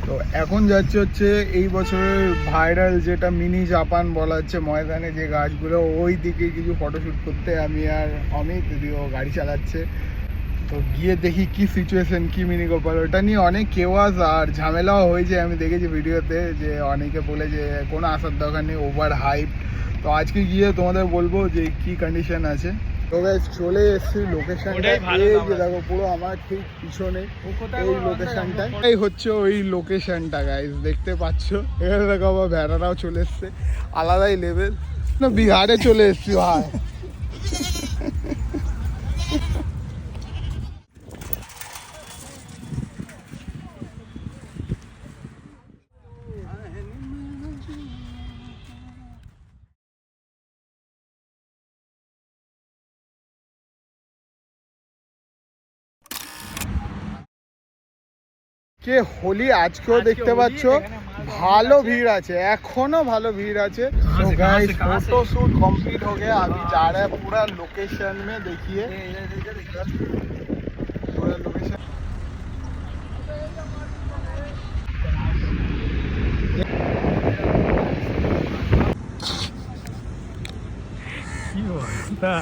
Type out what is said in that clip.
তো এখন যাচ্ছে হচ্ছে এই বছরের ভাইরাল যেটা মিনি জাপান বলা হচ্ছে ময়দানে যে গাছগুলো, ওই দিকে কিছু ফটোশ্যুট করতে আমি আর অমিত দিদিও গাড়ি চালাচ্ছে। তো গিয়ে দেখি কি সিচুয়েশন, কি মিনি গোপাল, ওটা নিয়ে অনেক কেওয়াজ আর ঝামেলাও হয়েছে। আমি দেখেছি ভিডিওতে যে অনেকে বলে যে কোনো আসার দরকার নেই, ওভার হাইপ। তো আজকে গিয়ে তোমাদের বলবো যে কি কন্ডিশন আছে। তো গাইস চলে এসেছি লোকেশনটা, এই যে দেখো পুরো আমার ঠিক পিছনে এই লোকেশনটা, এই হচ্ছে ওই লোকেশনটা গাইস, দেখতে পাচ্ছ। এখানে দেখো আবার ভেড়ারাও চলে এসছে, আলাদাই লেভেল। না বিহারে চলে এসছি ভাই। কে হোলি আজকেও দেখতে পাচ্ছ ভালো ভিড় আছে, এখনো ভালো ভিড় আছে। तो गाइस फोटो शूट कंप्लीट हो गया, अभी जा रहे हैं पूरा लोकेशन में। देखिए पूरा लोकेशन কি বলতা